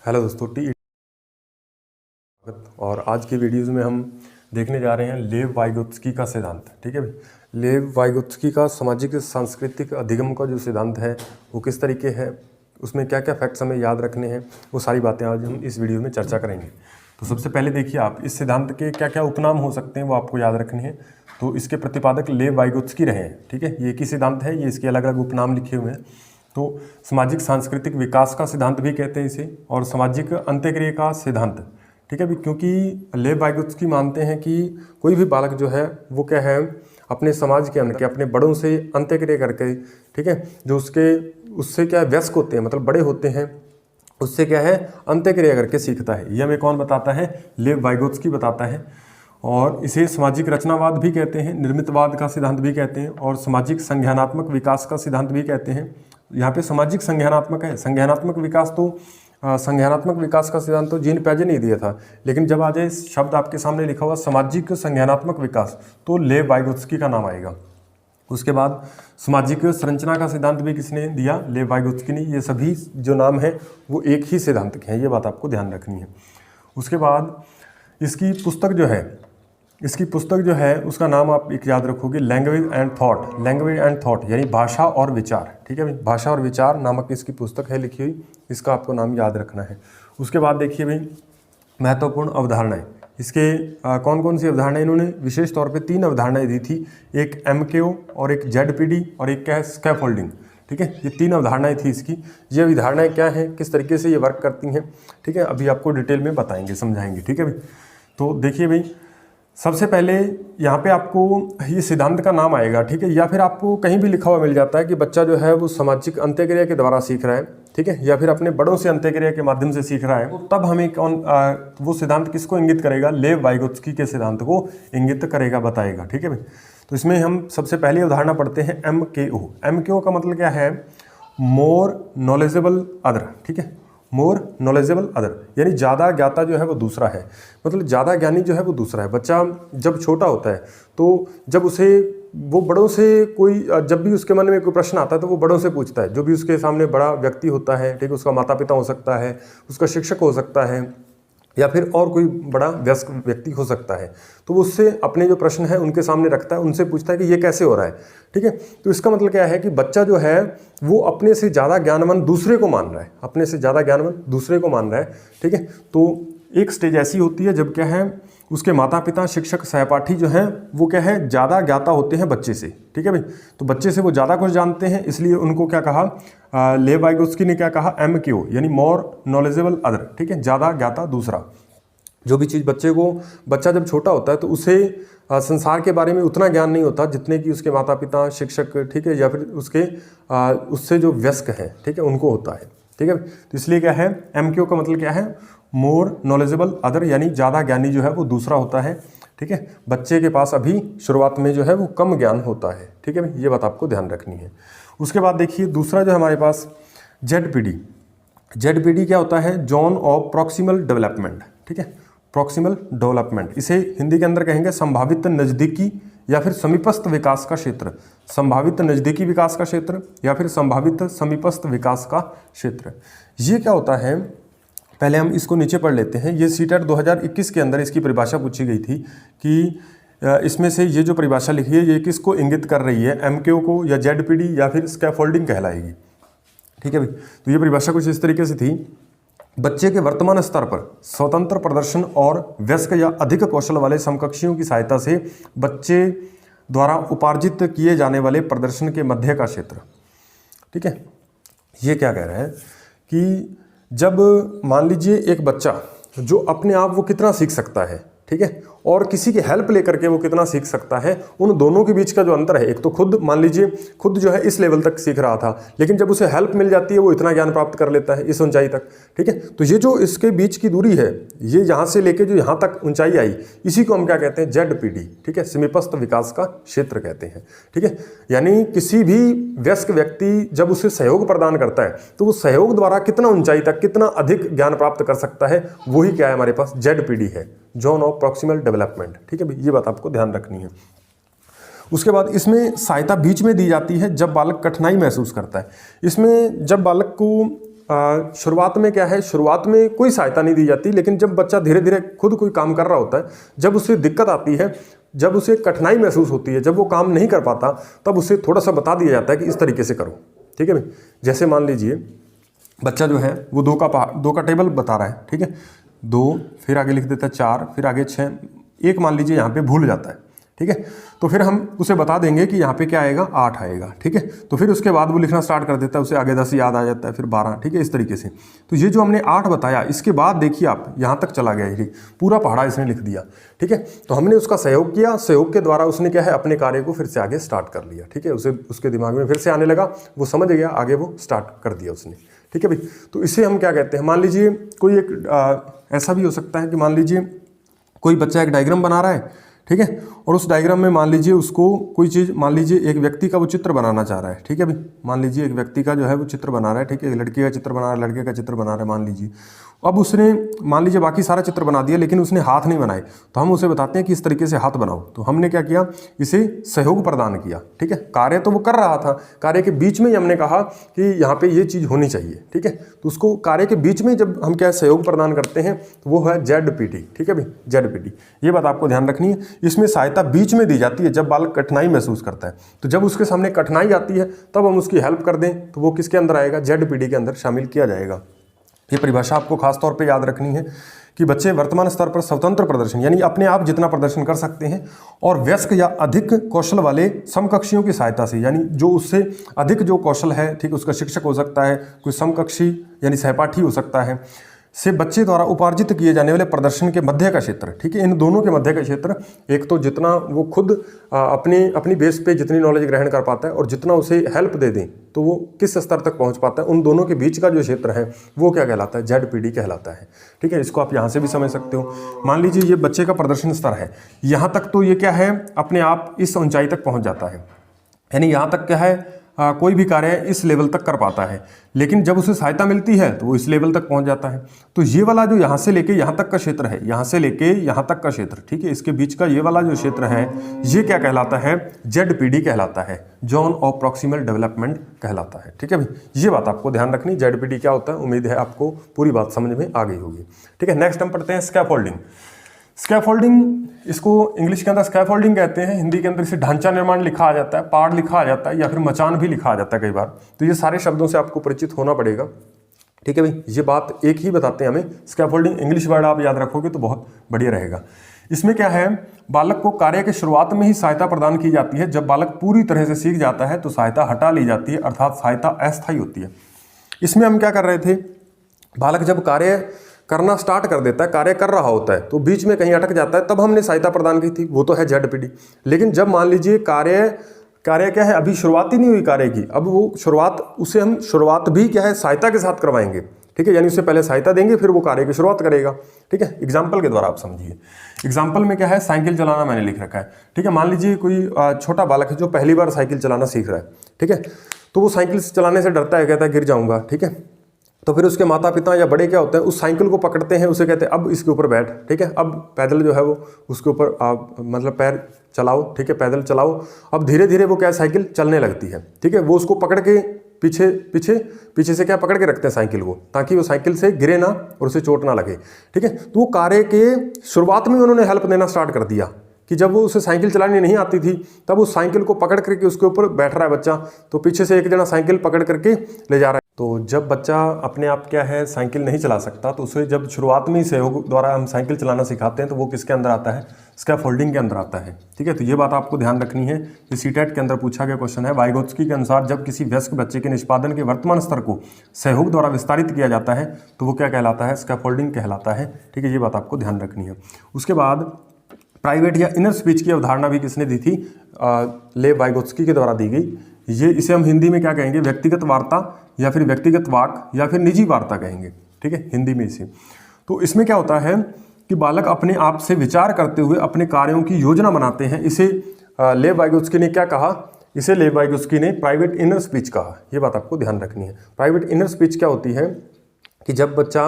Hello दोस्तों, और आज की वीडियोस में हम देखने जा रहे हैं लेव वाइगोत्स्की का सिद्धांत। ठीक है भाई, लेव वाइगोत्स्की का सामाजिक सांस्कृतिक अधिगम का जो सिद्धांत है वो किस तरीके है, उसमें क्या क्या फैक्ट्स हमें याद रखने हैं, वो सारी बातें आज हम इस वीडियो में चर्चा करेंगे। तो सबसे पहले देखिए, आप इस सिद्धांत के क्या क्या उपनाम हो सकते हैं वो आपको याद रखने हैं। तो इसके प्रतिपादक लेव वाइगोत्स्की रहे हैं। ठीक है, ये एक ही सिद्धांत है, ये इसके अलग अलग उपनाम लिखे हुए हैं। तो सामाजिक सांस्कृतिक विकास का सिद्धांत भी कहते हैं इसे, और सामाजिक अंत्यक्रिया का सिद्धांत। ठीक है भी, क्योंकि लेव वाइगोत्स्की मानते हैं कि कोई भी बालक जो है वो क्या है, अपने समाज के अंदर के अपने बड़ों से अंत्यक्रिया करके, ठीक है, जो उससे क्या वयस्क होते हैं, मतलब बड़े होते हैं, उससे क्या है अंत्यक्रिया करके सीखता है। यह हमें कौन बताता है? लेव वाइगोत्स्की बताता है। और इसे सामाजिक रचनावाद भी कहते हैं, निर्मितवाद का सिद्धांत भी कहते हैं, और सामाजिक संज्ञानात्मक विकास का सिद्धांत भी कहते हैं। यहाँ पे सामाजिक संज्ञानात्मक है, संज्ञानात्मक विकास तो संज्ञानात्मक विकास का सिद्धांत तो जीन पैजे ने दिया था, लेकिन जब आ जाए शब्द आपके सामने लिखा हुआ सामाजिक संज्ञानात्मक विकास, तो लेव वाइगोत्स्की का नाम आएगा। उसके बाद सामाजिक संरचना का सिद्धांत भी किसने दिया? लेव वाइगोत्स्की ने। ये सभी जो नाम है वो एक ही सिद्धांत के हैं, ये बात आपको ध्यान रखनी है। उसके बाद इसकी पुस्तक जो है उसका नाम आप एक याद रखोगे, लैंग्वेज एंड थॉट, यानी भाषा और विचार। ठीक है भाई, भाषा और विचार नामक इसकी पुस्तक है लिखी हुई, इसका आपको नाम याद रखना है। उसके बाद देखिए भाई, महत्वपूर्ण अवधारणाएं। इसके कौन कौन सी अवधारणाएं इन्होंने विशेष तौर पे 3 अवधारणाएं दी थी, एक MKO और एक ZPD और एक क्या है स्कैफोल्डिंग। ठीक है, ये 3 अवधारणाएं थी इसकी। ये अवधारणाएं क्या हैं, किस तरीके से ये वर्क करती हैं, ठीक है, अभी आपको डिटेल में बताएंगे, समझाएंगे। ठीक है भाई, तो देखिए भाई, सबसे पहले यहाँ पे आपको ये सिद्धांत का नाम आएगा। ठीक है, या फिर आपको कहीं भी लिखा हुआ मिल जाता है कि बच्चा जो है वो सामाजिक अंत्यक्रिया के द्वारा सीख रहा है, ठीक है, या फिर अपने बड़ों से अंत्यक्रिया के माध्यम से सीख रहा है, तो तब हमें वो सिद्धांत किसको इंगित करेगा? लेव वाइगोत्स्की के सिद्धांत को इंगित करेगा, बताएगा। ठीक है भाई, तो इसमें हम सबसे पहली अवधारणा पढ़ते हैं MKO का मतलब क्या है? More knowledgeable other. ठीक है, मोर नॉलेजेबल अदर, यानी ज़्यादा ज्ञाता जो है वो दूसरा है, मतलब ज़्यादा ज्ञानी जो है वो दूसरा है। बच्चा जब छोटा होता है तो जब उसे वो बड़ों से जब भी उसके मन में कोई प्रश्न आता है तो वो बड़ों से पूछता है, जो भी उसके सामने बड़ा व्यक्ति होता है, ठीक है, उसका माता पिता हो सकता है, उसका शिक्षक हो सकता है, या फिर और कोई बड़ा वयस्क व्यक्ति हो सकता है, तो वो उससे अपने जो प्रश्न है उनके सामने रखता है, उनसे पूछता है कि ये कैसे हो रहा है। ठीक है, तो इसका मतलब क्या है कि बच्चा जो है वो अपने से ज़्यादा ज्ञानवान दूसरे को मान रहा है, अपने से ज़्यादा ज्ञानवान दूसरे को मान रहा है। ठीक है, तो एक स्टेज ऐसी होती है जब क्या है, उसके माता पिता, शिक्षक, सहपाठी जो हैं वो क्या है, ज़्यादा ज्ञाता होते हैं बच्चे से। ठीक है भाई, तो बच्चे से वो ज़्यादा कुछ जानते हैं, इसलिए उनको क्या कहा, लेव वाइगोत्स्की ने क्या कहा? MKO, यानी मोर नॉलेजेबल अदर। ठीक है, ज़्यादा ज्ञाता दूसरा। जो भी चीज़ बच्चा जब छोटा होता है तो उसे संसार के बारे में उतना ज्ञान नहीं होता जितने कि उसके माता पिता, शिक्षक, ठीक है, या फिर उससे जो वयस्क हैं, ठीक है, उनको होता है। ठीक है, तो इसलिए क्या है, MKO का मतलब क्या है? मोर नॉलेजेबल अदर, यानी ज़्यादा ज्ञानी जो है वो दूसरा होता है। ठीक है, बच्चे के पास अभी शुरुआत में जो है वो कम ज्ञान होता है। ठीक है, ये बात आपको ध्यान रखनी है। उसके बाद देखिए दूसरा जो हमारे पास ZPD क्या होता है? Zone of proximal development. ठीक है, प्रॉक्सिमल डेवलपमेंट, इसे हिंदी के अंदर कहेंगे संभावित नज़दीकी या फिर समीपस्थ विकास का क्षेत्र, संभावित नज़दीकी विकास का क्षेत्र या फिर संभावित समीपस्थ विकास का क्षेत्र। ये क्या होता है, पहले हम इसको नीचे पढ़ लेते हैं। ये CTET 2021 के अंदर इसकी परिभाषा पूछी गई थी कि इसमें से ये जो परिभाषा लिखी है ये किसको इंगित कर रही है, MKO को या ZPD या फिर स्कैफोल्डिंग कहलाएगी। ठीक है भाई, तो ये परिभाषा कुछ इस तरीके से थी, बच्चे के वर्तमान स्तर पर स्वतंत्र प्रदर्शन और वयस्क या अधिक कौशल वाले समकक्षियों की सहायता से बच्चे द्वारा उपार्जित किए जाने वाले प्रदर्शन के मध्य का क्षेत्र। ठीक है, ये क्या कह रहे हैं कि जब मान लीजिए एक बच्चा जो अपने आप वो कितना सीख सकता है, ठीक है, और किसी की हेल्प लेकर के वो कितना सीख सकता है, उन दोनों के बीच का जो अंतर है, एक तो खुद मान लीजिए खुद जो है इस लेवल तक सीख रहा था, लेकिन जब उसे हेल्प मिल जाती है वो इतना ज्ञान प्राप्त कर लेता है इस ऊंचाई तक। ठीक है, तो ये जो इसके बीच की दूरी है, ये यहाँ से लेके जो यहाँ तक ऊंचाई आई, इसी को हम क्या कहते हैं? ZPD। ठीक है, समीपस्थ विकास का क्षेत्र कहते हैं। ठीक है, यानी किसी भी वयस्क व्यक्ति जब उसे सहयोग प्रदान करता है तो वो सहयोग द्वारा कितना ऊंचाई तक, कितना अधिक ज्ञान प्राप्त कर सकता है, वही क्या है हमारे पास? ZPD है, जोन ऑफ प्रॉक्सिमल डेवलपमेंट। ठीक है भाई, ये बात आपको ध्यान रखनी है। उसके बाद इसमें सहायता बीच में दी जाती है जब बालक कठिनाई महसूस करता है। इसमें जब बालक को शुरुआत में क्या है, शुरुआत में कोई सहायता नहीं दी जाती, लेकिन जब बच्चा धीरे धीरे खुद कोई काम कर रहा होता है, जब उसे दिक्कत आती है, जब उसे कठिनाई महसूस होती है, जब वो काम नहीं कर पाता, तब उसे थोड़ा सा बता दिया जाता है कि इस तरीके से करो। ठीक है भाई, जैसे मान लीजिए बच्चा जो है वो दो का टेबल बता रहा है, ठीक है, 2, फिर आगे लिख देता है 4, फिर आगे 6, 1 मान लीजिए यहाँ पे भूल जाता है, ठीक है, तो फिर हम उसे बता देंगे कि यहाँ पे क्या आएगा, 8 आएगा, ठीक है, तो फिर उसके बाद वो लिखना स्टार्ट कर देता है, उसे आगे 10 याद आ जाता है, फिर 12, ठीक है, इस तरीके से। तो ये जो हमने 8 बताया, इसके बाद देखिए आप यहाँ तक चला गया, ठीक, पूरा पहाड़ा इसने लिख दिया, ठीक है, तो हमने उसका सहयोग किया, सहयोग के द्वारा उसने क्या है, अपने कार्य को फिर से आगे स्टार्ट कर लिया, ठीक है, उसे उसके दिमाग में फिर से आने लगा, वो समझ गया, आगे वो स्टार्ट कर दिया उसने, ठीक है भाई। तो इसे हम क्या कहते हैं, मान लीजिए कोई एक ऐसा भी हो सकता है कि मान लीजिए कोई बच्चा एक डायग्राम बना रहा है, ठीक है, और उस डायग्राम में मान लीजिए उसको कोई चीज़, मान लीजिए एक व्यक्ति का वो चित्र बनाना चाह रहा है, ठीक है भाई, मान लीजिए एक व्यक्ति का जो है वो चित्र बना रहा है, ठीक है, एक लड़की का चित्र बना रहा है, लड़के का चित्र बना रहा है, मान लीजिए। अब उसने मान लीजिए बाकी सारा चित्र बना दिया, लेकिन उसने हाथ नहीं बनाए, तो हम उसे बताते हैं कि इस तरीके से हाथ बनाओ। तो हमने क्या किया, इसे सहयोग प्रदान किया, ठीक है, कार्य तो वो कर रहा था, कार्य के बीच में ही हमने कहा कि यहाँ पे ये चीज़ होनी चाहिए, ठीक है, तो उसको कार्य के बीच में जब हम क्या सहयोग प्रदान करते हैं तो वो है ZPT, ठीक है भाई, ZPT। ये बात आपको ध्यान रखनी है, इसमें सहायता बीच में दी जाती है जब बालक कठिनाई महसूस करता है, तो जब उसके सामने कठिनाई आती है तब हम उसकी हेल्प कर दें तो वो किसके अंदर आएगा, ZPT के अंदर शामिल किया जाएगा। ये परिभाषा आपको खास तौर पे याद रखनी है कि बच्चे वर्तमान स्तर पर स्वतंत्र प्रदर्शन यानी अपने आप जितना प्रदर्शन कर सकते हैं, और वयस्क या अधिक कौशल वाले समकक्षियों की सहायता से, यानी जो उससे अधिक जो कौशल है, ठीक, उसका शिक्षक हो सकता है, कोई समकक्षी यानी सहपाठी हो सकता है, से बच्चे द्वारा उपार्जित किए जाने वाले प्रदर्शन के मध्य का क्षेत्र, ठीक है, इन दोनों के मध्य का क्षेत्र, एक तो जितना वो खुद अपनी बेस पे जितनी नॉलेज ग्रहण कर पाता है और जितना उसे हेल्प दे दें तो वो किस स्तर तक पहुंच पाता है, उन दोनों के बीच का जो क्षेत्र है वो क्या कहलाता है, ZPT कहलाता है, ठीक है। इसको आप यहाँ से भी समझ सकते हो। मान लीजिए ये बच्चे का प्रदर्शन स्तर है, यहाँ तक तो ये क्या है, अपने आप इस ऊंचाई तक पहुँच जाता है, यानी यहाँ तक क्या है, कोई भी कार्य इस लेवल तक कर पाता है, लेकिन जब उसे सहायता मिलती है तो वो इस लेवल तक पहुंच जाता है। तो ये वाला जो यहाँ से लेके यहाँ तक का क्षेत्र है, यहाँ से लेके यहाँ तक का क्षेत्र, ठीक है, इसके बीच का ये वाला जो क्षेत्र है ये क्या कहलाता है, ZPD कहलाता है, जोन ऑफ प्रॉक्सिमल डेवलपमेंट कहलाता है, ठीक है भाई। ये बात आपको ध्यान रखनी, ZPD क्या होता है, उम्मीद है आपको पूरी बात समझ में आ गई होगी, ठीक है। नेक्स्ट हम पढ़ते हैं स्कैफोल्डिंग। स्कैफोल्डिंग, इसको इंग्लिश के अंदर स्कैफोल्डिंग कहते हैं, हिंदी के अंदर इसे ढांचा निर्माण लिखा आ जाता है, पाड़ लिखा आ जाता है, या फिर मचान भी लिखा आ जाता है कई बार। तो ये सारे शब्दों से आपको परिचित होना पड़ेगा, ठीक है भाई। ये बात एक ही बताते हैं हमें, स्कैफोल्डिंग इंग्लिश वर्ड आप याद रखोगे तो बहुत बढ़िया रहेगा। इसमें क्या है, बालक को कार्य के शुरुआत में ही सहायता प्रदान की जाती है। जब बालक पूरी तरह से सीख जाता है तो सहायता हटा ली जाती है, अर्थात सहायता अस्थायी होती है। इसमें हम क्या कर रहे थे, बालक जब कार्य करना स्टार्ट कर देता है, कार्य कर रहा होता है तो बीच में कहीं अटक जाता है, तब हमने सहायता प्रदान की थी, वो तो है ZPD। लेकिन जब मान लीजिए कार्य क्या है, अभी शुरुआत ही नहीं हुई कार्य की, अब वो उसे हम शुरुआत भी क्या है, सहायता के साथ करवाएंगे, ठीक है, यानी उसे पहले सहायता देंगे फिर वो कार्य की शुरुआत करेगा, ठीक है। एग्जाम्पल के द्वारा आप समझिए। एग्जाम्पल में क्या है, साइकिल चलाना मैंने लिख रखा है, ठीक है। मान लीजिए कोई छोटा बालक है जो पहली बार साइकिल चलाना सीख रहा है, ठीक है, तो वो साइकिल चलाने से डरता है, कहता है गिर जाऊंगा, ठीक है। तो फिर उसके माता पिता या बड़े क्या होते हैं, उस साइकिल को पकड़ते हैं, उसे कहते हैं अब इसके ऊपर बैठ, ठीक है, अब पैदल जो है वो उसके ऊपर मतलब पैर चलाओ, ठीक है, पैदल चलाओ। अब धीरे धीरे वो क्या है, साइकिल चलने लगती है, ठीक है। वो उसको पकड़ के पीछे से क्या पकड़ के रखते हैं साइकिल को, ताकि वो साइकिल से गिरे ना और उसे चोट ना लगे, ठीक है। तो वो कार्य के शुरुआत में उन्होंने हेल्प देना स्टार्ट कर दिया कि जब वो उसे साइकिल चलानी नहीं आती थी तब उस साइकिल को पकड़ करके उसके ऊपर बैठ रहा है बच्चा, तो पीछे से एक जना साइकिल पकड़ करके ले जा रहा है। तो जब बच्चा अपने आप क्या है, साइकिल नहीं चला सकता, तो उसे जब शुरुआत में ही सहयोग द्वारा हम साइकिल चलाना सिखाते हैं तो वो किसके अंदर आता है, स्कैफोल्डिंग के अंदर आता है, ठीक है। तो ये बात आपको ध्यान रखनी है, ये सीटेट के अंदर पूछा गया क्वेश्चन है। वाइगोत्स्की के अनुसार जब किसी वयस्क बच्चे के निष्पादन के वर्तमान स्तर को सहयोग द्वारा विस्तारित किया जाता है तो वो क्या कहलाता है, स्कैफोल्डिंग कहलाता है, ठीक है। ये बात आपको ध्यान रखनी है। उसके बाद प्राइवेट या इनर स्पीच की अवधारणा भी किसने दी थी, लेव वाइगोत्स्की के द्वारा दी गई। इसे हम हिंदी में क्या कहेंगे, व्यक्तिगत वार्ता या फिर व्यक्तिगत वाक या फिर निजी वार्ता कहेंगे, ठीक है, हिंदी में इसे। तो इसमें क्या होता है कि बालक अपने आप से विचार करते हुए अपने कार्यों की योजना बनाते हैं। इसे लेव वाइगोत्स्की ने क्या कहा, इसे लेव वाइगोत्स्की ने प्राइवेट इनर स्पीच कहा। ये बात आपको ध्यान रखनी है। प्राइवेट इनर स्पीच क्या होती है कि जब बच्चा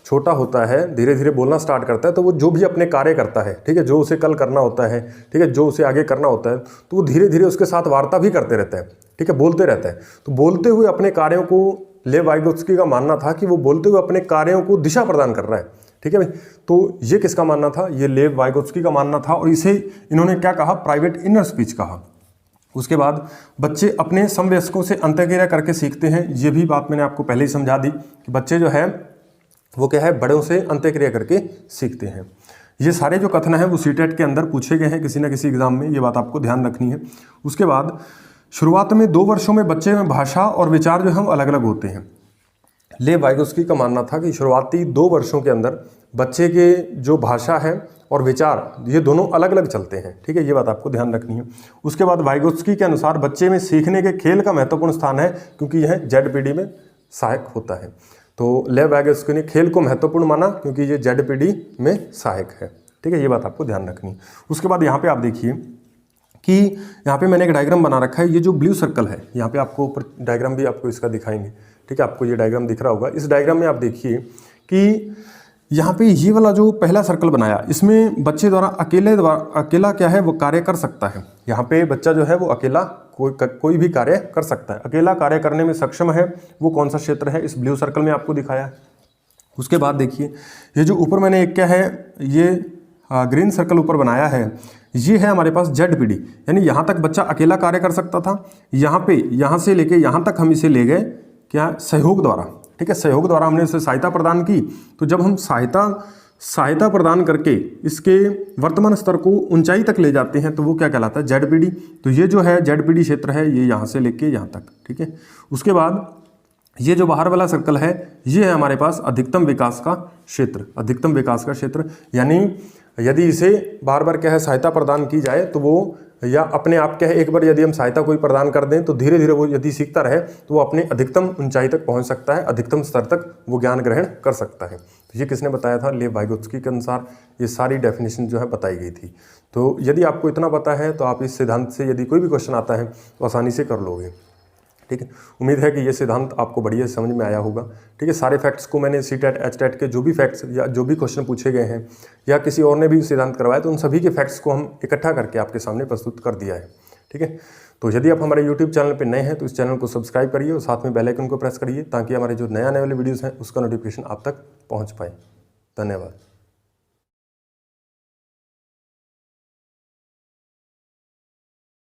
छोटा होता है, धीरे धीरे बोलना स्टार्ट करता है, तो वो जो भी अपने कार्य करता है, ठीक है, जो उसे कल करना होता है, ठीक है, जो उसे आगे करना होता है, तो वो धीरे धीरे उसके साथ वार्ता भी करते रहता है, ठीक है, बोलते रहता है। तो बोलते हुए अपने कार्यों को लेव वाइगोत्स्की का मानना था कि वो बोलते हुए अपने कार्यों को दिशा प्रदान कर रहा है, ठीक है भाई। तो ये किसका मानना था, ये लेव वाइगोत्स्की का मानना था, और इसे इन्होंने क्या कहा, प्राइवेट इनर स्पीच कहा। उसके बाद बच्चे अपने समवयस्कों से अंतःक्रिया करके सीखते हैं, ये भी बात मैंने आपको पहले ही समझा दी कि बच्चे जो है वो क्या है, बड़ों से अंतःक्रिया करके सीखते हैं। ये सारे जो कथन है वो सीटेट के अंदर पूछे गए हैं किसी न किसी एग्जाम में, ये बात आपको ध्यान रखनी है। उसके बाद शुरुआत में 2 वर्षों में बच्चे में भाषा और विचार जो है वो अलग अलग होते हैं। लेव वाइगोत्स्की का मानना था कि शुरुआती 2 वर्षों के अंदर बच्चे के जो भाषा है और विचार ये दोनों अलग अलग चलते हैं, ठीक है, ये बात आपको ध्यान रखनी है। उसके बाद वाइगोत्स्की के अनुसार बच्चे में सीखने के खेल का महत्वपूर्ण स्थान है, क्योंकि यह ZPD में सहायक होता है। तो लेव वाइगोत्स्की ने खेल को महत्वपूर्ण माना क्योंकि ये ZPD में सहायक है, ठीक है, ये बात आपको ध्यान रखनी है। उसके बाद यहाँ पे आप देखिए कि यहाँ पे मैंने एक डायग्राम बना रखा है, ये जो ब्लू सर्कल है, यहाँ पे आपको ऊपर डायग्राम भी आपको इसका दिखाएंगे, ठीक है, आपको ये डायग्राम दिख रहा होगा। इस डायग्राम में आप देखिए कि यहाँ पे ये वाला जो पहला सर्कल बनाया, इसमें बच्चे द्वारा अकेला क्या है वो कार्य कर सकता है। यहाँ पे बच्चा जो है वो अकेला कोई भी कार्य कर सकता है, अकेला कार्य करने में सक्षम है, वो कौन सा क्षेत्र है, इस ब्लू सर्कल में आपको दिखाया है। उसके बाद देखिए ये जो ऊपर मैंने एक क्या है, ये ग्रीन सर्कल ऊपर बनाया है, ये है हमारे पास ZPD, यानी यहाँ तक बच्चा अकेला कार्य कर सकता था। यहाँ से लेके यहाँ तक हम इसे ले गए क्या, सहयोग द्वारा, ठीक है, सहयोग द्वारा हमने इसे सहायता प्रदान की। तो जब हम सहायता प्रदान करके इसके वर्तमान स्तर को ऊंचाई तक ले जाते हैं तो वो क्या कहलाता है, ZPD। तो ये जो है ZPD क्षेत्र है, ये यहाँ से लेके यहाँ तक, ठीक है। उसके बाद ये जो बाहर वाला सर्कल है, ये है हमारे पास अधिकतम विकास का क्षेत्र, अधिकतम विकास का क्षेत्र, यानी यदि इसे बार बार क्या है सहायता प्रदान की जाए तो वो, या अपने आप क्या है एक बार यदि हम सहायता कोई प्रदान कर दें तो धीरे धीरे वो यदि सीखता रहे तो वो अपने अधिकतम ऊंचाई तक पहुंच सकता है, अधिकतम स्तर तक वो ज्ञान ग्रहण कर सकता है। तो ये किसने बताया था, लेव वाइगोत्स्की के अनुसार ये सारी डेफिनेशन जो है बताई गई थी। तो यदि आपको इतना पता है तो आप इस सिद्धांत से यदि कोई भी क्वेश्चन आता है तो आसानी से कर लोगे, ठीक है। उम्मीद है कि ये सिद्धांत आपको बढ़िया समझ में आया होगा, ठीक है। सारे फैक्ट्स को मैंने CTET HTET के जो भी फैक्ट्स या जो भी क्वेश्चन पूछे गए हैं या किसी और ने भी सिद्धांत करवाया तो उन सभी के फैक्ट्स को हम इकट्ठा करके आपके सामने प्रस्तुत कर दिया है, ठीक है। तो यदि आप हमारे YouTube चैनल पर नए हैं तो इस चैनल को सब्सक्राइब करिए और साथ में बेल आइकन को प्रेस करिए ताकि हमारे जो नए आने वाले वीडियोज़ हैं उसका नोटिफिकेशन आप तक पहुँच पाए। धन्यवाद।